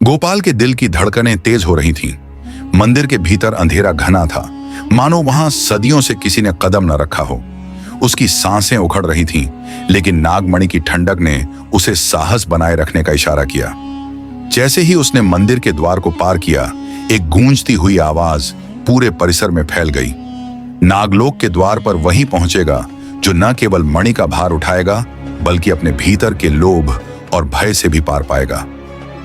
गोपाल के दिल की धड़कनें तेज हो रही थीं। मंदिर के भीतर अंधेरा घना था, मानो वहां सदियों से किसी ने कदम न रखा हो। उसकी सांसें उखड़ रही थीं, लेकिन नागमणि की ठंडक ने उसे साहस बनाए रखने का इशारा किया। जैसे ही उसने मंदिर के द्वार को पार किया, एक गूंजती हुई आवाज पूरे परिसर में फैल गई। नागलोक के द्वार पर वही पहुंचेगा जो न केवल मणि का भार उठाएगा, बल्कि अपने भीतर के लोभ और भय से भी पार पाएगा।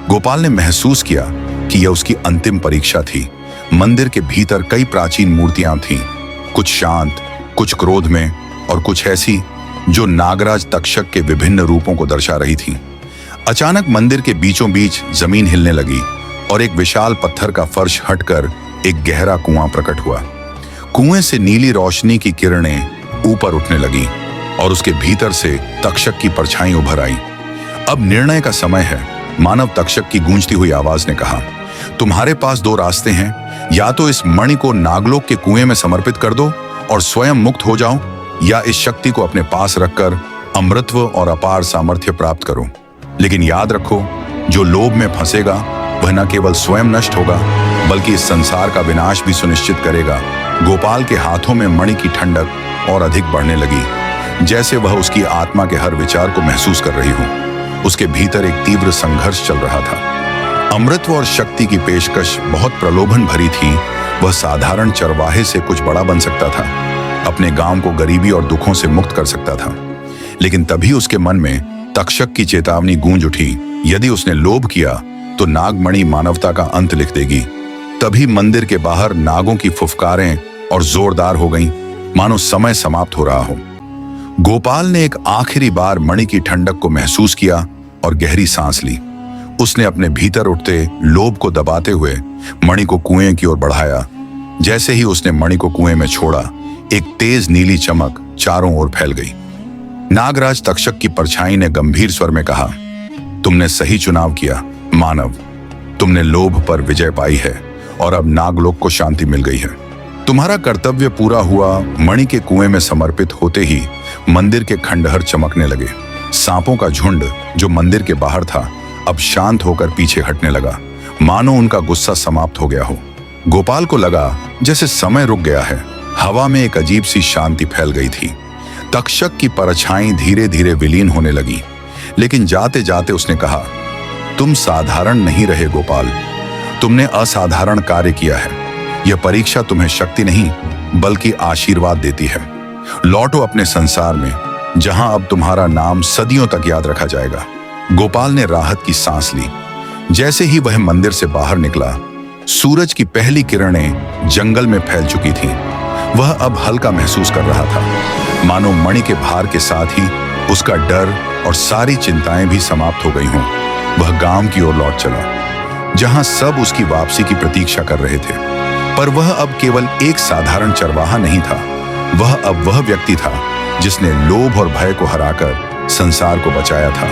गोपाल ने महसूस किया कि यह उसकी अंतिम परीक्षा थी। मंदिर के भीतर कई प्राचीन मूर्तियां थीं, कुछ शांत, कुछ क्रोध में और कुछ ऐसी जो नागराज तक्षक के विभिन्न रूपों को दर्शा रही थीं। अचानक मंदिर के बीचों बीच जमीन हिलने लगी और एक विशाल पत्थर का फर्श हटकर एक गहरा कुआं प्रकट हुआ। कुएं से नीली रोशनी की किरणें ऊपर उठने लगी और उसके भीतर से तक्षक की परछाई उभर आई। अब निर्णय का समय है, मानव तक्षक की गूंजती हुई आवाज ने कहा। तुम्हारे पास दो रास्ते हैं, या तो इस मणि को नागलोक के कुएं में समर्पित कर दो और स्वयं मुक्त हो जाओ, या इस शक्ति को अपने पास रखकर अमृतत्व और अपार सामर्थ्य प्राप्त करो। लेकिन याद रखो, जो लोभ में फंसेगा वह न केवल स्वयं नष्ट होगा, बल्कि इस संसार का विनाश भी सुनिश्चित करेगा। गोपाल के हाथों में मणि की ठंडक और अधिक बढ़ने लगी, जैसे वह उसकी आत्मा के हर विचार को महसूस कर रही हो। उसके भीतर एक तीव्र संघर्ष चल रहा था। अमृतत्व और शक्ति की पेशकश बहुत प्रलोभन भरी थी। वह साधारण चरवाहे से कुछ बड़ा बन सकता था, अपने गांव को गरीबी और दुखों से मुक्त कर सकता था। लेकिन तभी उसके मन में तक्षक की चेतावनी गूंज उठी, यदि उसने लोभ किया तो नागमणि मानवता का अंत लिख देगी। तभी मंदिर के बाहर नागों की फुफकारें और जोरदार हो गईं, मानो समय समाप्त हो रहा हो। गोपाल ने एक आखिरी बार मणि की ठंडक को महसूस किया और गहरी सांस ली। उसने अपने भीतर उठते लोभ को दबाते हुए मणि को कुएं की ओर बढ़ाया। जैसे ही उसने मणि को कुएं में छोड़ा, एक तेज नीली चमक चारों ओर फैल गई। नागराज तक्षक की परछाई ने गंभीर स्वर में कहा, तुमने सही चुनाव किया मानव। तुमने लोभ पर विजय पाई है और अब नागलोक को शांति मिल गई है। तुम्हारा कर्तव्य पूरा हुआ। मणि के कुएं में समर्पित होते ही मंदिर के खंडहर चमकने लगे। सांपों का झुंड जो मंदिर के बाहर था, अब शांत होकर पीछे हटने लगा, मानो उनका गुस्सा समाप्त हो गया हो। गोपाल को लगा जैसे समय रुक गया है। हवा में एक अजीब सी शांति फैल गई थी। तक्षक की परछाई धीरे धीरे विलीन होने लगी, लेकिन जाते जाते उसने कहा, तुम साधारण नहीं रहे गोपाल, तुमने असाधारण कार्य किया है। यह परीक्षा तुम्हें शक्ति नहीं बल्कि आशीर्वाद देती है। लौटो अपने संसार में, जहां अब तुम्हारा नाम सदियों तक याद रखा जाएगा। गोपाल ने राहत की सांस ली। जैसे ही वह मंदिर से बाहर निकला, सूरज की पहली किरणें जंगल में फैल चुकी थीं। वह अब हल्का महसूस कर रहा था, मानो मणि के भार के साथ ही उसका डर और सारी चिंताएं भी समाप्त हो गई हों। वह गांव की ओर लौट चला, जहां सब उसकी वापसी की प्रतीक्षा कर रहे थे। पर वह अब केवल एक साधारण चरवाहा नहीं था। वह अब वह व्यक्ति था जिसने लोभ और भय को हराकर संसार को बचाया था।